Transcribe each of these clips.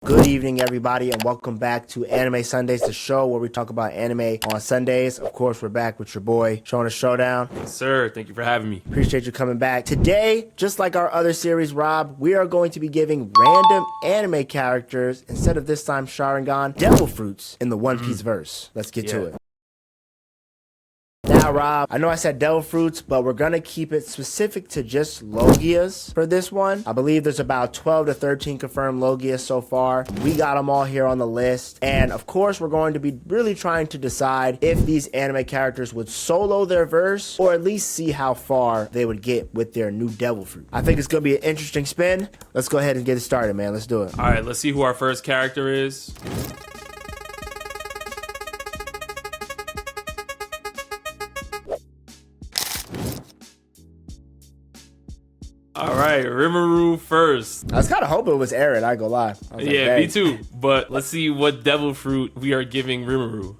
Good evening, everybody, and welcome back to Anime Sundays, the show where we talk about anime on Sundays. Of course, we're back with your boy, Shona Showdown. Yes, sir. Thank you for having me. Appreciate you coming back. Today, just like our other series, Rob, we are going to be giving random anime characters, instead of this time Sharingan, devil fruits in the One Piece verse. Let's get to it. Now, Rob, I know I said devil fruits, but we're going to keep it specific to just Logias for this one. I believe there's about 12 to 13 confirmed Logias so far. We got them all here on the list. And of course, we're going to be really trying to decide if these anime characters would solo their verse or at least see how far they would get with their new devil fruit. I think it's going to be an interesting spin. Let's go ahead and get it started, man. Let's do it. All right, let's see who our first character is. All right, Rimuru first. I was kind of hoping it was Eren, I ain't gonna lie. I was like, Yeah, dang. me too. But let's see what devil fruit we are giving Rimuru.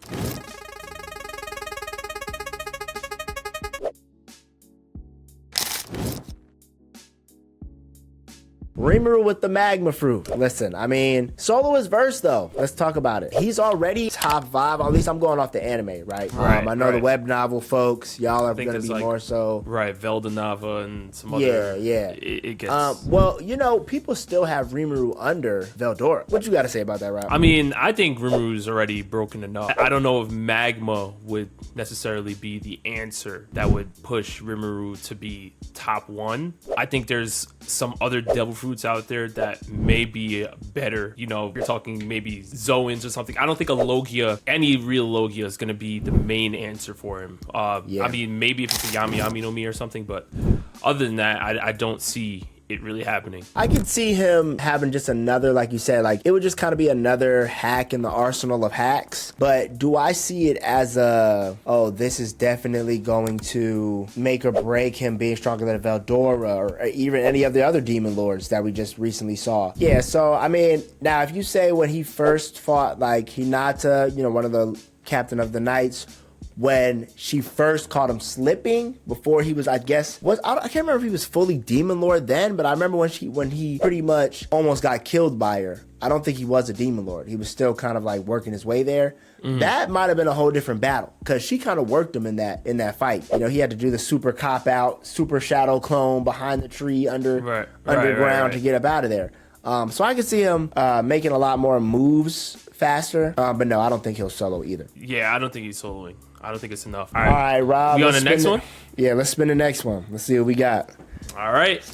Rimuru with the Magma Fruit. Listen, I mean, solo his verse though. Let's talk about it. He's already top 5. At least I'm going off the anime, right? I know the web novel folks, y'all are going to be like, more so. Right, Veldanava and some other. Yeah. It gets. Well, you know, people still have Rimuru under Veldora. What you got to say about that, Rob? I mean, I think Rimuru's already broken enough. I don't know if Magma would necessarily be the answer that would push Rimuru to be top 1. I think there's some other devil fruits out there that may be better. You know, you're talking maybe Zoans or something. I don't think a Logia, any real Logia, is going to be the main answer for him. I mean, maybe if it's a Yami Yami no Mi or something, but other than that, I don't see it really happening. I could see him having just another, like you said, like it would just kind of be another hack in the arsenal of hacks. But do I see it as a, oh, this is definitely going to make or break him being stronger than Veldora or even any of the other demon lords that we just recently saw? Yeah, so I mean, now if you say when he first fought like Hinata, you know, one of the captain of the knights, when she first caught him slipping before he was, I guess, I can't remember if he was fully Demon Lord then, but I remember when he pretty much almost got killed by her. I don't think he was a Demon Lord. He was still kind of like working his way there. That might have been a whole different battle because she kind of worked him in that fight. You know, he had to do the super cop out, super shadow clone behind the tree underground to get up out of there. So I could see him making a lot more moves faster, but no, I don't think he'll solo either. Yeah, I don't think he's soloing. I don't think it's enough. All right, Rob. We on the next one? Yeah, let's spin the next one. Let's see what we got. All right.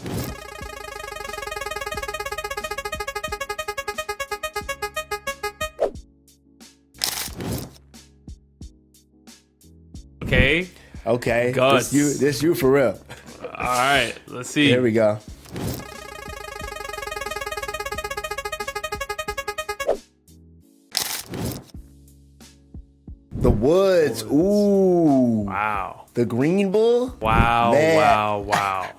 Okay. Guts. This you for real. All right, let's see. Here we go. The Woods. Ooh. Wow. The Green Bull. Wow. Man. Wow.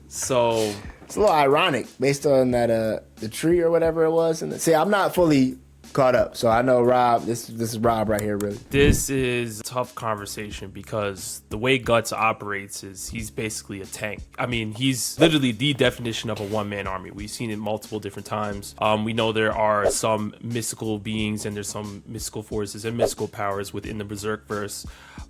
So it's a little ironic based on that the tree or whatever it was. And see, I'm not fully caught up, so I know Rob. This is Rob right here, really. This is a tough conversation because the way Guts operates is he's basically a tank. I mean, he's literally the definition of a one-man army. We've seen it multiple different times. We know there are some mystical beings and there's some mystical forces and mystical powers within the Berserk verse,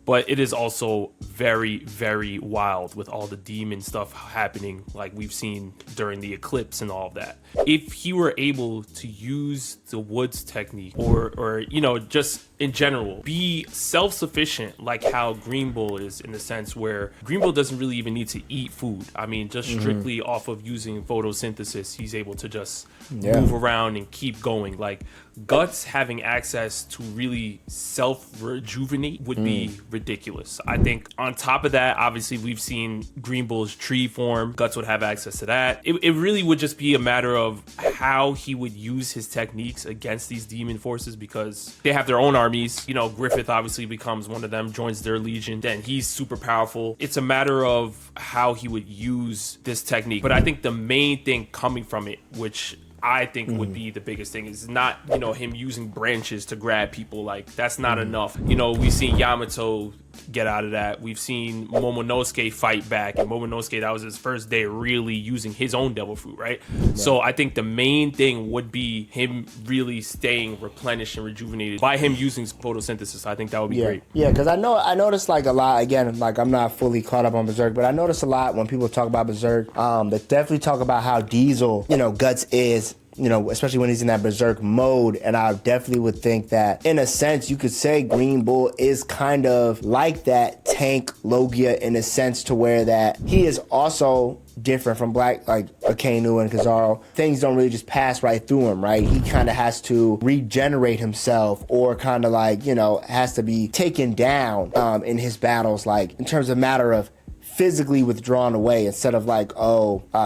but it is also very, very wild with all the demon stuff happening like we've seen during the eclipse and all of that. If he were able to use the Woods technique or you know, just in general be self-sufficient like how Green Bull is, in the sense where Green Bull doesn't really even need to eat food. I mean, just strictly off of using photosynthesis, he's able to just move around and keep going. Like Guts having access to really self-rejuvenate would be ridiculous. I think on top of that, obviously we've seen Green Bull's tree form. Guts would have access to that. It really would just be a matter of how he would use his techniques against these demon forces, because they have their own armies. You know, Griffith obviously becomes one of them, joins their legion, then he's super powerful. It's a matter of how he would use this technique. But I think the main thing coming from it, which I think would be the biggest thing, is not, you know, him using branches to grab people. Like, that's not enough. You know, we've seen Yamato get out of that. We've seen Momonosuke fight back, and Momonosuke, that was his first day really using his own devil fruit, right? So I think the main thing would be him really staying replenished and rejuvenated by him using photosynthesis. I think that would be great. Yeah, because I noticed like a lot, again, like I'm not fully caught up on Berserk, but I notice a lot when people talk about Berserk, they definitely talk about how Diesel, Guts is, especially when he's in that Berserk mode. And I definitely would think that, in a sense, you could say Green Bull is kind of like that tank Logia in a sense, to where that he is also different from Black, like Akainu and Kizaru. Things don't really just pass right through him, right? He kind of has to regenerate himself, or kind of like, has to be taken down in his battles, like in terms of matter of physically withdrawn away, instead of like,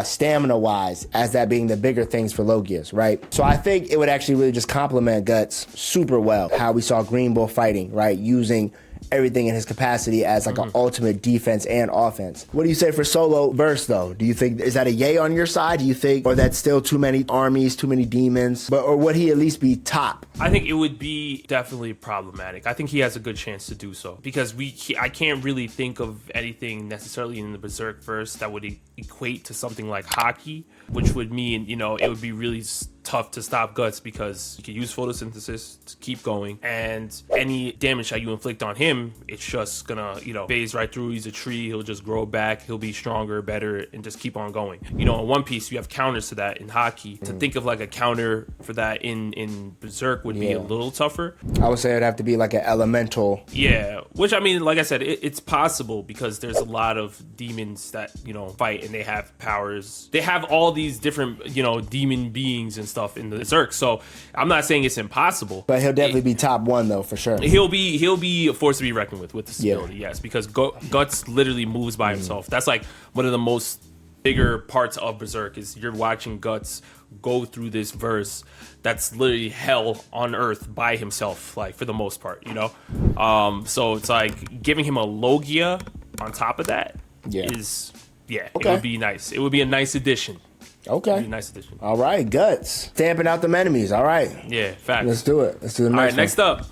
stamina wise, as that being the bigger things for Logias, right? So I think it would actually really just complement Guts super well, how we saw Green Bull fighting, right? Using everything in his capacity as like an ultimate defense and offense. What do you say for solo verse though? Do you think, is that a yay on your side? Do you think, or that's still too many armies, too many demons, or would he at least be top? I think it would be definitely problematic. I think he has a good chance to do so, because I can't really think of anything necessarily in the Berserk verse that would equate to something like Haki, which would mean, it would be really tough to stop Guts, because you can use photosynthesis to keep going, and any damage that you inflict on him, it's just gonna, phase right through. He's a tree, he'll just grow back, he'll be stronger, better, and just keep on going. In One Piece, you have counters to that in Haki. To think of like a counter for that in Berserk would be a little tougher. I would say it'd have to be like an elemental. Yeah, which, I mean, like I said, it's possible, because there's a lot of demons that, fight, and they have powers. They have all these different, demon beings and stuff in the Berserk. So I'm not saying it's impossible, but he'll definitely be top one though, for sure. He'll be a force to be reckoned with this ability, yes, because Guts literally moves by himself. That's like one of the most bigger parts of Berserk, is you're watching Guts go through this verse that's literally hell on earth by himself, like, for the most part, so it's like giving him a Logia on top of that is it would be nice. It would be a nice addition. Okay. Nice addition. All right, Guts. Stamping out them enemies. All right. Yeah, facts. Let's do it. Let's do the next one. All right, next up.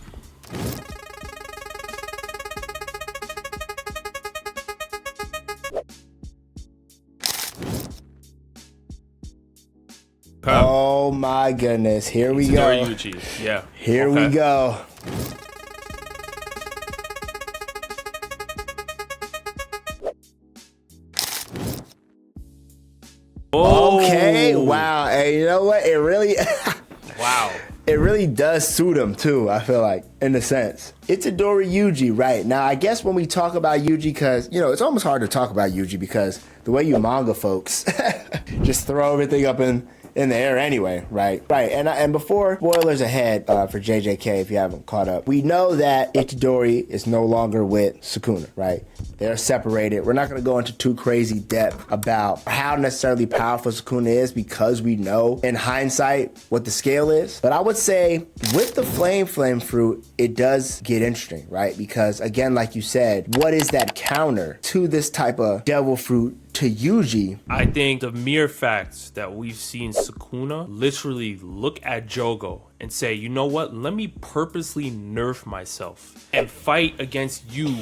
Oh my goodness. Here we go. Yuji. Yeah. Here we go. Okay. Wow. Hey, you know what? It really wow. It really does suit him too, I feel like, in a sense. Itadori Yuji, right? Now, I guess when we talk about Yuji, because, it's almost hard to talk about Yuji, because the way you manga folks just throw everything up in the air anyway, right? Right. And before, spoilers ahead for JJK, if you haven't caught up, we know that Itadori is no longer with Sukuna, right? They're separated. We're not going to go into too crazy depth about how necessarily powerful Sukuna is, because we know in hindsight what the scale is. But I would say with the flame fruit, it does get interesting, right? Because again, like you said, what is that counter to this type of devil fruit to Yuji? I think the mere fact that we've seen Sukuna literally look at Jogo and say, you know what, let me purposely nerf myself and fight against you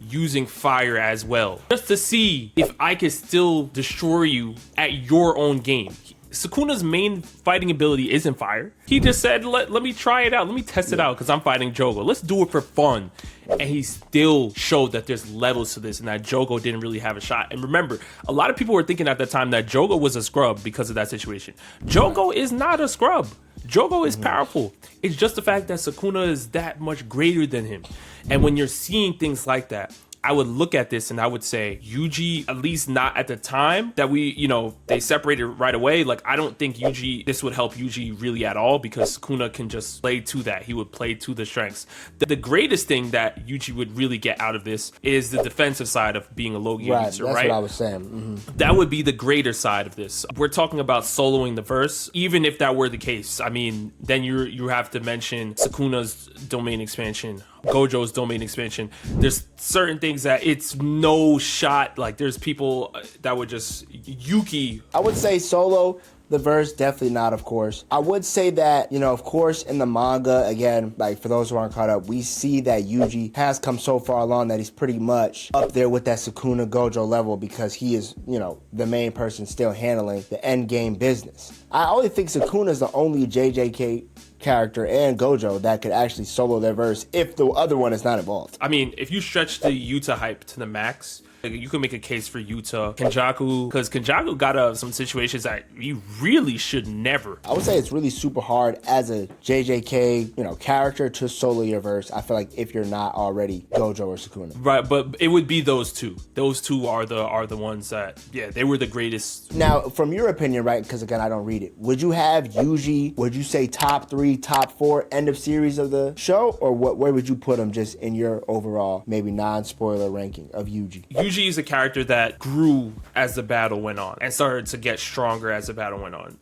using fire as well, just to see if I can still destroy you at your own game. Sukuna's main fighting ability isn't fire. He just said, let me try it out. Let me test it out, because I'm fighting Jogo. Let's do it for fun. And he still showed that there's levels to this, and that Jogo didn't really have a shot. And remember, a lot of people were thinking at the time that Jogo was a scrub because of that situation. Jogo is not a scrub. Jogo is powerful. It's just the fact that Sukuna is that much greater than him. And when you're seeing things like that, I would look at this and I would say Yuji, at least not at the time that we, they separated right away. Like, I don't think this would help Yuji really at all, because Sukuna can just play to that. He would play to the strengths. The greatest thing that Yuji would really get out of this is the defensive side of being a Logia user, right? That's what I was saying. Mm-hmm. That would be the greater side of this. We're talking about soloing the verse. Even if that were the case, I mean, then you have to mention Sukuna's domain expansion, Gojo's domain expansion. There's certain things that it's no shot. Like, there's people that would just Yuki. I would say solo the verse, definitely not, of course. I would say that, you know, of course, in the manga, again, like for those who aren't caught up, we see that Yuji has come so far along that he's pretty much up there with that Sukuna Gojo level because he is, you know, the main person still handling the end game business. I only think Sukuna is the only JJK character and Gojo that could actually solo their verse if the other one is not involved. I mean, if you stretch the Yuta hype to the max, you can make a case for Yuta, Kenjaku, because Kenjaku got some situations that you really should never. I would say it's really super hard as a JJK, you know, character to solo your verse. I feel like if you're not already Gojo or Sukuna. Right, but it would be those two. Those two are the ones that, yeah, they were the greatest. Now, from your opinion, right, because again, I don't read it, would you have Yuji, would you say top 3, top 4, end of series of the show? Or where would you put him just in your overall, maybe non-spoiler ranking of Yuji? Yuji is a character that grew as the battle went on and started to get stronger as the battle went on.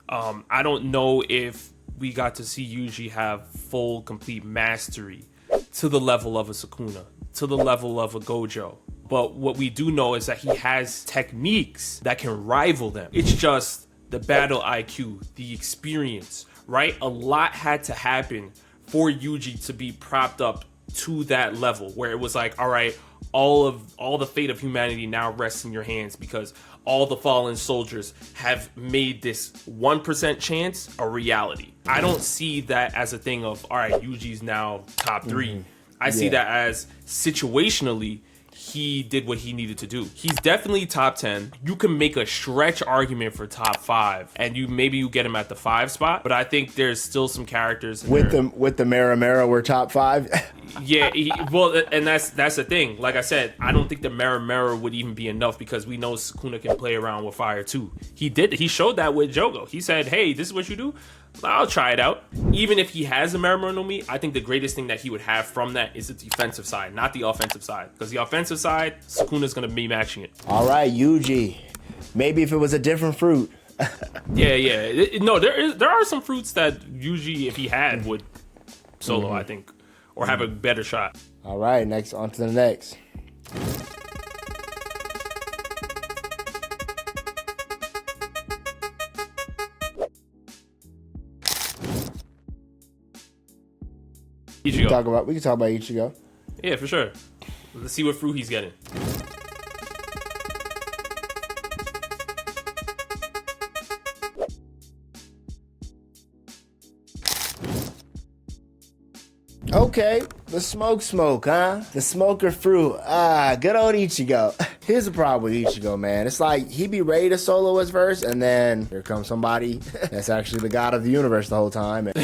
I don't know if we got to see Yuji have full, complete mastery to the level of a Sukuna, to the level of a Gojo. But what we do know is that he has techniques that can rival them. It's just the battle IQ, the experience, right? A lot had to happen for Yuji to be propped up to that level where it was like, all right, all the fate of humanity now rests in your hands because all the fallen soldiers have made this 1% chance a reality. I don't see that as a thing of, all right, Yuji's now top 3. I see that as situationally, he did what he needed to do. He's definitely top 10. You can make a stretch argument for top 5, and you get him at the 5 spot. But I think there's still some characters with the Mera we're top 5. Yeah, and that's the thing. Like I said, I don't think the Mera would even be enough because we know Sukuna can play around with fire too. He showed that with Jogo. He said, "Hey, this is what you do. I'll try it out." Even if he has a Mera no Mi, I think the greatest thing that he would have from that is the defensive side, not the offensive side. Because the offensive side, Sukuna's gonna be matching it. All right, Yuji. Maybe if it was a different fruit. Yeah. No, there are some fruits that Yuji, if he had, would solo. I think. Or have a better shot. All right, next, on to the next. Ichigo. We can talk about Ichigo. Yeah, for sure. Let's see what fruit he's getting. Okay, the smoke, huh? The smoker fruit. Good old Ichigo. Here's the problem with Ichigo, man. It's like he be ready to solo his verse, and then here comes somebody that's actually the god of the universe the whole time. And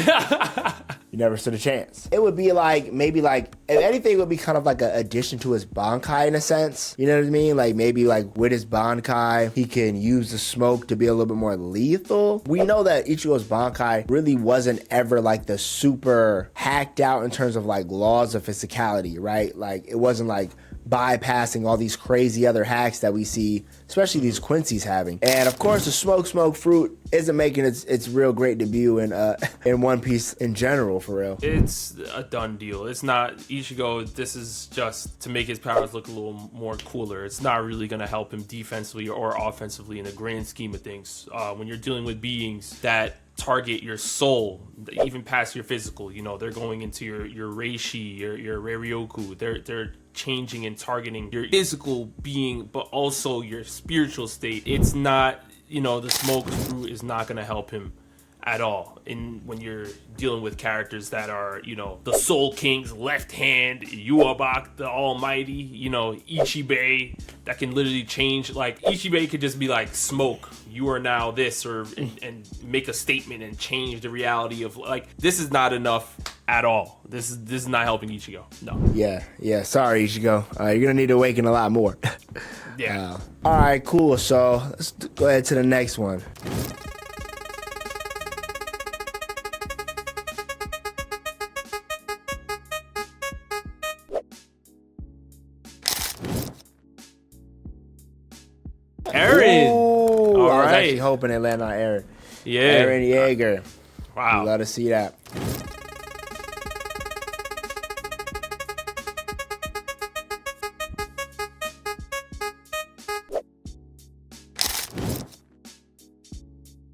you never stood a chance. It would be like, maybe like, if anything, it would be kind of like an addition to his Bankai in a sense. You know what I mean? Like maybe like with his Bankai, he can use the smoke to be a little bit more lethal. We know that Ichigo's Bankai really wasn't ever like the super hacked out in terms of like laws of physicality, right? Like it wasn't like bypassing all these crazy other hacks that we see, especially these Quincy's having. And of course, the smoke fruit isn't making its real great debut in One Piece in general, for real. It's a done deal. It's not Ichigo. This is just to make his powers look a little more cooler. It's not really going to help him defensively or offensively in the grand scheme of things. When you're dealing with beings that target your soul, even past your physical, you know, they're going into your reishi, your reiryoku. They're changing and targeting your physical being, but also your spiritual state. It's not, you know, the smoke fruit is not going to help him at all when you're dealing with characters that are, you know, the Soul King's left hand, Yuabak the Almighty, you know, Ichibei, that can literally change. Like Ichibei could just be like, smoke, you are now this, or and make a statement and change the reality of, like, this is not enough at all. This is not helping Ichigo. No. Yeah. Sorry, Ichigo. You're gonna need to awaken a lot more. Yeah. All right, cool. So let's go ahead to the next one. Eren. Ooh, All I was right. actually hoping it landed on Eren. Yeah. Eren Yeager. Wow. Love to see that.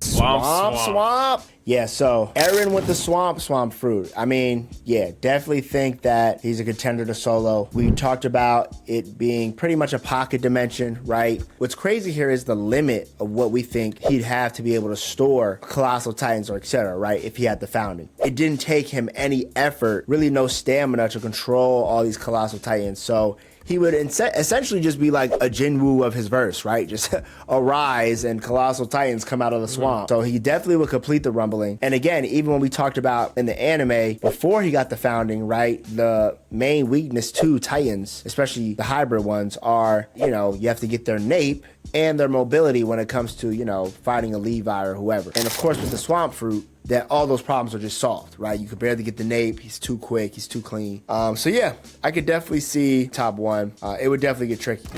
Swamp swamp. Yeah, so Eren with the swamp fruit. I mean, yeah, definitely think that he's a contender to Solo. We talked about it being pretty much a pocket dimension, right? What's crazy here is the limit of what we think he'd have to be able to store colossal titans or etc., right? If he had the founding. It didn't take him any effort, really no stamina to control all these colossal titans. So he would essentially just be like a Jinwoo of his verse, right? Just arise and colossal titans come out of the swamp. So he definitely would complete the rumbling. And again, even when we talked about in the anime, before he got the founding, right? The main weakness to titans, especially the hybrid ones, are, you know, you have to get their nape and their mobility when it comes to, you know, fighting a Levi or whoever. And of course with the swamp fruit, that all those problems are just solved, right? You could barely get the nape. He's too quick. He's too clean. So yeah, I could definitely see top one. It would definitely get tricky.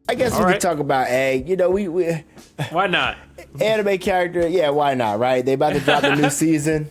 I guess we could talk about Aang. You know, we why not? Anime character, yeah, why not, right? They about to drop a new season.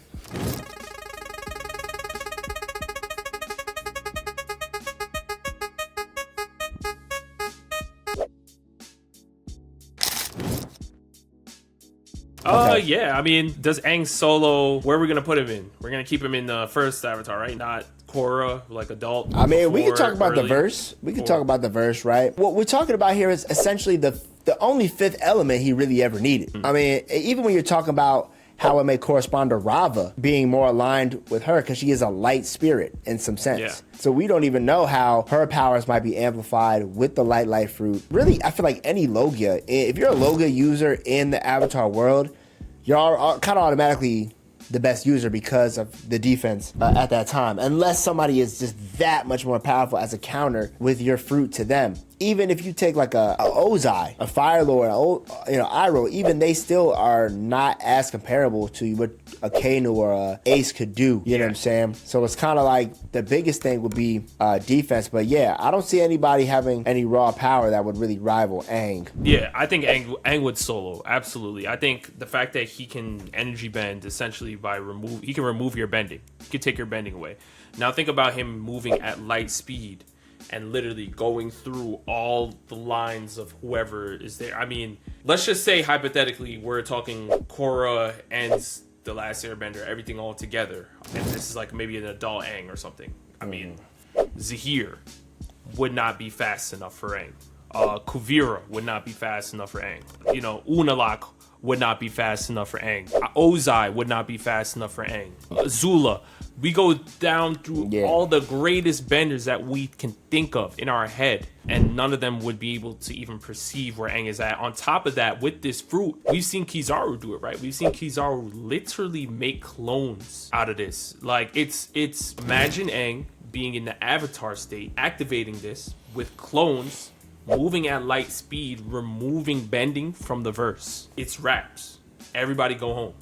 Yeah, I mean, does Aang Solo, where are we going to put him in? We're going to keep him in the first Avatar, right? Not Korra, like adult. I mean, we can talk about the verse. We can talk about the verse, right? What we're talking about here is essentially the only fifth element he really ever needed. I mean, even when you're talking about how it may correspond to Rava being more aligned with her, because she is a light spirit in some sense. Yeah. So we don't even know how her powers might be amplified with the light fruit. Really, I feel like any Logia, if you're a Logia user in the Avatar world, you're kind of automatically the best user because of the defense at that time, unless somebody is just that much more powerful as a counter with your fruit to them. Even if you take like a Ozai, a Fire Lord, Iroh, even they still are not as comparable to what a Kano or a Ace could do. You know what I'm saying? So it's kind of like the biggest thing would be defense. But yeah, I don't see anybody having any raw power that would really rival Aang. Yeah, I think Aang would Solo. Absolutely. I think the fact that he can energy bend essentially he can remove your bending. He can take your bending away. Now think about him moving at light speed and literally going through all the lines of whoever is there. I mean, let's just say hypothetically we're talking Korra and The Last Airbender, everything all together. And this is like maybe an adult Aang or something. I mean, Zahir would not be fast enough for Aang. Kuvira would not be fast enough for Aang. You know, Unalak would not be fast enough for Aang. Ozai would not be fast enough for Aang. Zula. We go down through all the greatest benders that we can think of in our head, and none of them would be able to even perceive where Aang is at. On top of that, with this fruit, we've seen Kizaru do it, right? We've seen Kizaru literally make clones out of this. Like, it's imagine Aang being in the Avatar state, activating this with clones, moving at light speed, removing bending from the verse. It's raps. Everybody go home.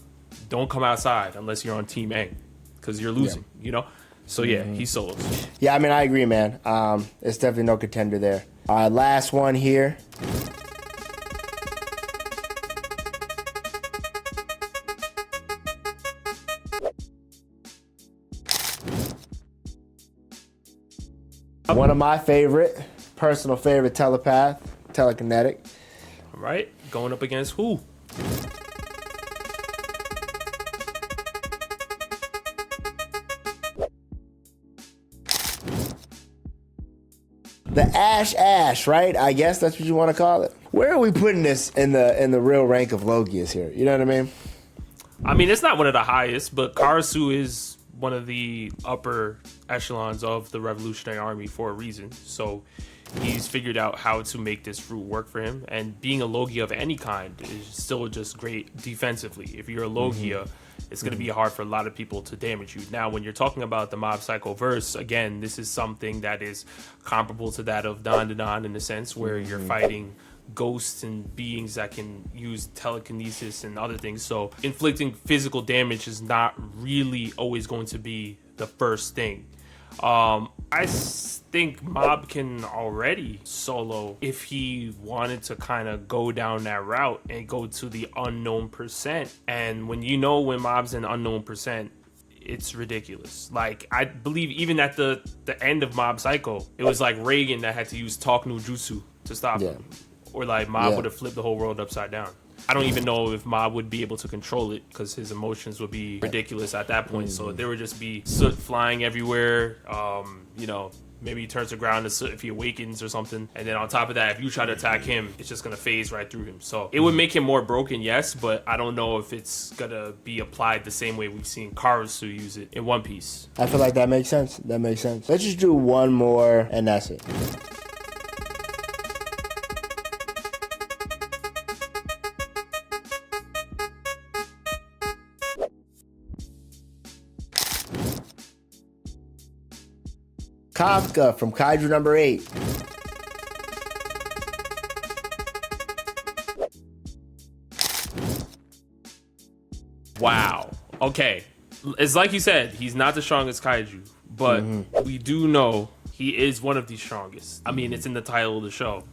Don't come outside unless you're on Team Aang, because you're losing, you know? So yeah, he solos. Yeah, I mean, I agree, man. It's definitely no contender there. All right, last one here. One of my personal favorite telekinetic. All right, going up against who? The Ash, right? I guess that's what you want to call it. Where are we putting this in the real rank of Logias here? You know what I mean? I mean, it's not one of the highest, but Karasu is one of the upper echelons of the Revolutionary Army for a reason. So he's figured out how to make this fruit work for him. And being a Logia of any kind is still just great defensively. If you're a Logia, it's going to be hard for a lot of people to damage you. Now, when you're talking about the Mob Psycho verse, again, this is something that is comparable to that of Don in the sense where you're fighting ghosts and beings that can use telekinesis and other things. So inflicting physical damage is not really always going to be the first thing. I think Mob can already solo if he wanted to kind of go down that route and go to the unknown percent. And when Mob's an unknown percent, it's ridiculous. Like, I believe even at the end of Mob Psycho, it was like Reagan that had to use Talk no Jutsu to stop him. Or like Mob would have flipped the whole world upside down. I don't even know if Mob would be able to control it because his emotions would be ridiculous at that point. So there would just be soot flying everywhere. You know, maybe he turns to ground if he awakens or something. And then on top of that, if you try to attack him, it's just going to phase right through him. So it would make him more broken, yes, but I don't know if it's going to be applied the same way we've seen Karasu use it in One Piece. I feel like that makes sense. That makes sense. Let's just do one more, and that's it. Kafka from Kaiju number 8. Wow. Okay. It's like you said, he's not the strongest kaiju, but we do know he is one of the strongest. I mean, it's in the title of the show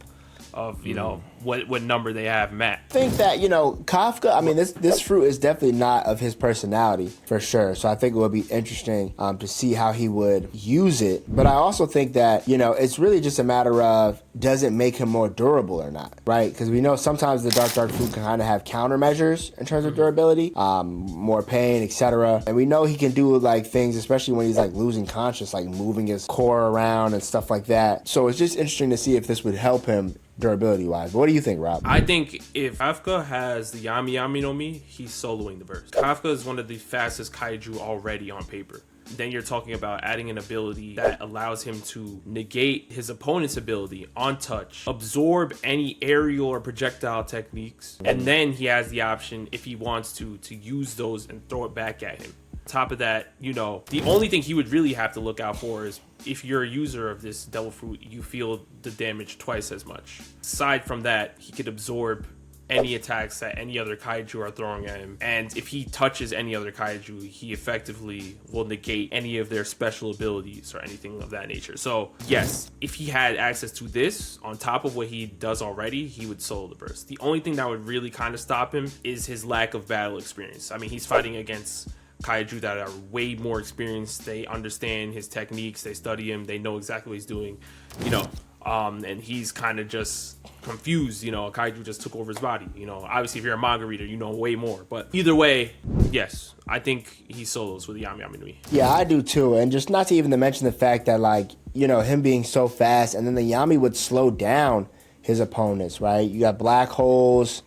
of, you know, what number they have Matt. I think that, you know, Kafka, I mean, this fruit is definitely not of his personality, for sure. So I think it would be interesting to see how he would use it. But I also think that, you know, it's really just a matter of, does it make him more durable or not, right? Because we know sometimes the dark fruit can kind of have countermeasures in terms of durability, more pain, etc. And we know he can do like things, especially when he's like losing conscious, like moving his core around and stuff like that. So it's just interesting to see if this would help him durability wise. But what do you think, Rob? I think if Kafka has the Yami Yami no Mi, he's soloing the burst. Kafka is one of the fastest kaiju already on paper. Then you're talking about adding an ability that allows him to negate his opponent's ability on touch, absorb any aerial or projectile techniques, and then he has the option, if he wants to use those and throw it back at him. Top of that, you know, the only thing he would really have to look out for is if you're a user of this devil fruit, you feel the damage twice as much. Aside from that, he could absorb any attacks that any other kaiju are throwing at him, and if he touches any other kaiju, he effectively will negate any of their special abilities or anything of that nature. So yes, if he had access to this on top of what he does already, he would solo the burst. The only thing that would really kind of stop him is his lack of battle experience. I mean, he's fighting against kaiju that are way more experienced. They understand his techniques, they study him, they know exactly what he's doing, you know. And he's kind of just confused, you know, a kaiju just took over his body, you know. Obviously, if you're a manga reader, you know way more. But either way, yes, I think he solos with the Yami Yami no Mi. Yeah, I do too. And just not to even mention the fact that, like, you know, him being so fast, and then the Yami would slow down his opponents, right? You got black holes,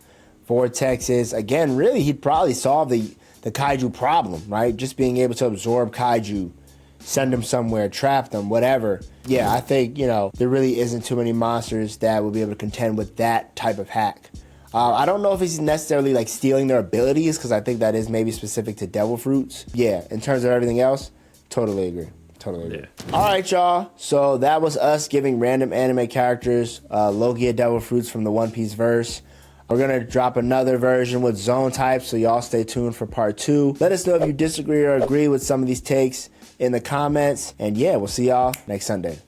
vortexes. Again, really, he'd probably solve the kaiju problem, right? Just being able to absorb kaiju, send them somewhere, trap them, whatever. Yeah, I think, you know, there really isn't too many monsters that will be able to contend with that type of hack. I don't know if he's necessarily like stealing their abilities, because I think that is maybe specific to devil fruits. Yeah, in terms of everything else, totally agree. Totally agree. Yeah. All right, y'all. So that was us giving random anime characters Logia devil fruits from the One Piece verse. We're going to drop another version with zone types, so y'all stay tuned for part 2. Let us know if you disagree or agree with some of these takes in the comments. And yeah, we'll see y'all next Sunday.